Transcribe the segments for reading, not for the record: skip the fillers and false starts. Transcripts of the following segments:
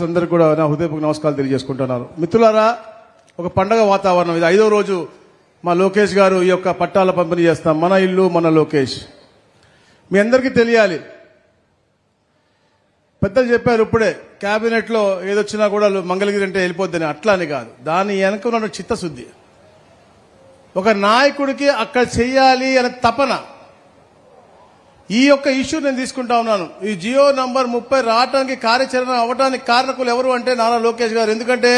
అందరికీ కూడా నా హృదయపూర్వక నమస్కారాలు తెలియజేసుకుంటున్నాను. మిత్రులారా, ఒక పండగ వాతావరణం. ఇది 5వ రోజు మా లోకేష్ గారు ఈ యొక్క పట్టాల పంపిణీ చేస్తాం. మన ఇల్లు మన లోకేష్. మీ అందరికీ తెలియాలి, పెద్దలు చెప్పారు ఇప్పుడే, క్యాబినెట్లో ఏదొచ్చినా కూడా మంగళగిరి అంటే వెళ్ళిపోద్దని. అట్లా అని కాదు, దాని వెనక ఉన్న చిత్తశుద్ధి. ఒక నాయకుడికి అక్కడ చెయ్యాలి అనే తపన. ఈ యొక్క ఇష్యూ నేను తీసుకుంటా ఉన్నాను. ఈ జియో నంబర్ 30 రావడానికి కార్యాచరణ అవ్వడానికి కారణకులు ఎవరు అంటే నారా లోకేష్ గారు. ఎందుకంటే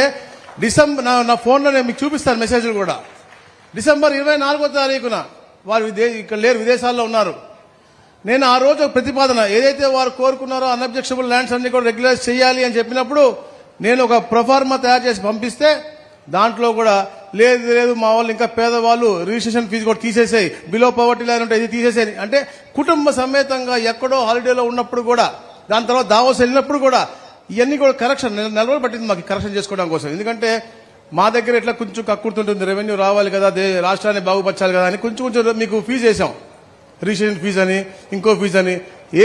డిసెంబర్ నా ఫోన్లో నేను మీకు చూపిస్తాను మెసేజ్లు కూడా. డిసెంబర్ 24వ తారీఖున వారు ఇక్కడ లేరు, విదేశాల్లో ఉన్నారు. నేను ఆ రోజు ప్రతిపాదన ఏదైతే వారు కోరుకున్నారో అన్అబ్జెక్షబుల్ ల్యాండ్స్ అన్ని కూడా రెగ్యులైజ్ చేయాలి అని చెప్పినప్పుడు నేను ఒక ప్రొఫార్మా తయారు చేసి పంపిస్తే దాంట్లో కూడా లేదు మా వాళ్ళు ఇంకా పేదవాళ్ళు రిజిస్ట్రేషన్ ఫీజు కూడా తీసేసాయి, బిలో పవర్టీ లైన్ ఉంటే ఇది తీసేసాయి అంటే కుటుంబ సమేతంగా ఎక్కడో హాలిడేలో ఉన్నప్పుడు కూడా, దాని తర్వాత దావోస్ వెళ్ళినప్పుడు కూడా ఇవన్నీ కూడా కరెక్షన్ నెల రోజులు పట్టింది మాకు కరెక్షన్ చేసుకోవడం కోసం. ఎందుకంటే మా దగ్గర ఎట్లా కొంచెం కక్కుర్తుంటుంది, రెవెన్యూ రావాలి కదా, రాష్ట్రాన్ని బాగుపరచాలి కదా అని కొంచెం మీకు ఫీజు వేసాం. రిజిస్ట్రేషన్ ఫీజు అని, ఇంకో ఫీజు అని.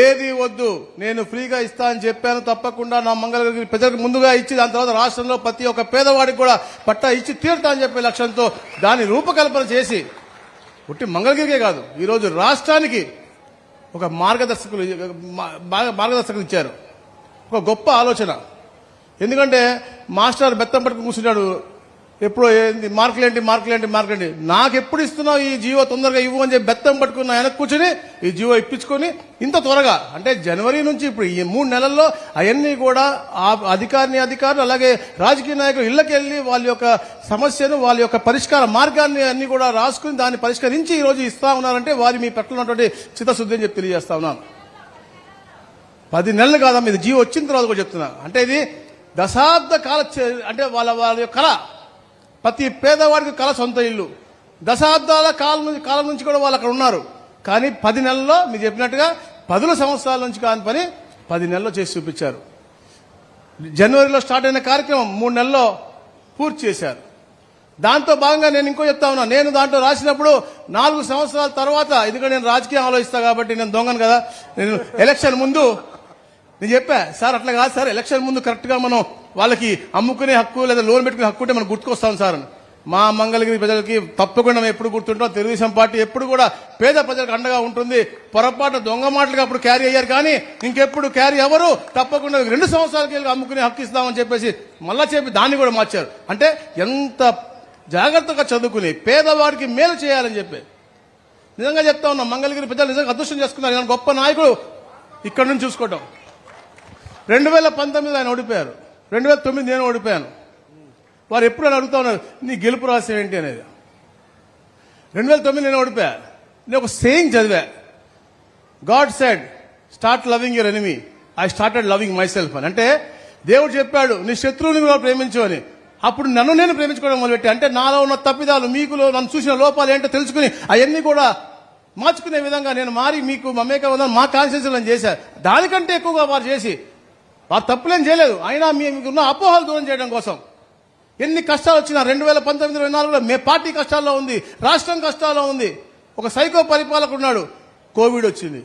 ఏది వద్దు, నేను ఫ్రీగా ఇస్తా అని చెప్పాను. తప్పకుండా నా మంగళగిరి ప్రజలకు ముందుగా ఇచ్చి దాని తర్వాత రాష్ట్రంలో ప్రతి ఒక్క పేదవాడికి కూడా పట్టా ఇచ్చి తీరుతా అని చెప్పే లక్ష్యంతో దాని రూపకల్పన చేసి పుట్టి మంగళగిరికే కాదు ఈరోజు రాష్ట్రానికి ఒక మార్గదర్శకులు ఇచ్చారు. ఒక గొప్ప ఆలోచన. ఎందుకంటే మాస్టర్ బెత్తం పట్టుకుని కూర్చున్నాడు, ఎప్పుడో ఏంది మార్కులేంటి నాకు ఎప్పుడు ఇస్తున్నావు ఈ జీవో, తొందరగా ఇవ్వు అని చెప్పి బెత్తం పట్టుకున్న ఆయన కూర్చుని ఈ జీవో ఇప్పించుకొని ఇంత త్వరగా అంటే జనవరి నుంచి ఇప్పుడు ఈ 3 నెలల్లో అవన్నీ కూడా ఆ అధికారులు అలాగే రాజకీయ నాయకులు ఇళ్లకి వెళ్లి వాళ్ళ యొక్క సమస్యను, వాళ్ళ యొక్క పరిష్కార మార్గాన్ని అన్ని కూడా రాసుకుని దాన్ని పరిష్కరించి ఈ రోజు ఇస్తా ఉన్నారంటే వారి మీ పట్ల ఉన్నటువంటి చిత్తశుద్ధి అని చెప్పి తెలియజేస్తా ఉన్నాను. 10 నెలలు కాదమ్మా, ఇది జీవో వచ్చిన తర్వాత కూడా చెప్తున్నా. అంటే ఇది దశాబ్ద కాల అంటే వాళ్ళ యొక్క కళ. ప్రతి పేదవాడికి కళ సొంత ఇల్లు. దశాబ్దాల కాలం నుంచి కూడా వాళ్ళు అక్కడ ఉన్నారు. కానీ 10 నెలల్లో మీరు చెప్పినట్టుగా 10 సంవత్సరాల నుంచి కాని పని 10 నెలల్లో చేసి చూపించారు. జనవరిలో స్టార్ట్ అయిన కార్యక్రమం 3 నెలల్లో పూర్తి చేశారు. దాంతో భాగంగా నేను ఇంకో చెప్తా ఉన్నా, నేను దాంట్లో రాసినప్పుడు 4 సంవత్సరాల తర్వాత, ఎందుకంటే నేను రాజకీయం ఆలోచిస్తా కాబట్టి నేను దొంగను కదా, నేను ఎలక్షన్ ముందు నేను చెప్పా, సార్ అట్లా కాదు సార్, ఎలక్షన్ ముందు కరెక్ట్ గా మనం వాళ్ళకి అమ్ముకునే హక్కు లేదా లోన్ పెట్టుకునే హక్కు ఉంటే మనం గుర్తుకొస్తాం సార్ అని. మా మంగళగిరి ప్రజలకి తప్పకుండా మేము ఎప్పుడు గుర్తుంటాం. తెలుగుదేశం పార్టీ ఎప్పుడు కూడా పేద ప్రజలకు అండగా ఉంటుంది. పొరపాటు దొంగ మాటలుగా అప్పుడు క్యారీ అయ్యారు, కానీ ఇంకెప్పుడు క్యారీ ఎవరు తప్పకుండా 2 సంవత్సరాలకి అమ్ముకునే హక్కు ఇస్తామని చెప్పేసి మళ్ళా చెప్పి దాన్ని కూడా మార్చారు. అంటే ఎంత జాగ్రత్తగా చదువుకుని పేదవాడికి మేలు చేయాలని చెప్పి నిజంగా చెప్తా ఉన్నాం. మంగళగిరి ప్రజలు నిజంగా అదృష్టం చేసుకున్నారు. గొప్ప నాయకుడు ఇక్కడ నుంచి చూసుకోవటం. 2019 ఆయన ఓడిపోయారు, 2009 నేను ఓడిపోయాను. వారు ఎప్పుడు అని అడుగుతా ఉన్నారు, నీ గెలుపు రహస్యం ఏంటి అనేది. 2009 నేను ఓడిపోయా. నేను ఒక సేయింగ్ చదివా, God said start loving your enemy, I started loving myself అని. అంటే దేవుడు చెప్పాడు నీ శత్రువుని కూడా ప్రేమించు అని. అప్పుడు నన్ను నేను ప్రేమించుకోవడం మొదలుపెట్టి, అంటే నాలో ఉన్న తప్పిదాలు, మీకులో నన్ను చూసిన లోపాలు ఏంటో తెలుసుకుని అవన్నీ కూడా మార్చుకునే విధంగా నేను మారి మీకు మమేక మా కాన్షియన్స్ చేశారు. దానికంటే ఎక్కువగా వారు చేసి వారు తప్పులేం చేయలేదు, అయినా మీకున్న అపోహలు దూరం చేయడం కోసం ఎన్ని కష్టాలు వచ్చినా 2019-24లో మే పార్టీ కష్టాల్లో ఉంది, రాష్ట్రం కష్టాల్లో ఉంది. ఒక సైకో పరిపాలకుడు ఉన్నాడు, కోవిడ్ వచ్చింది.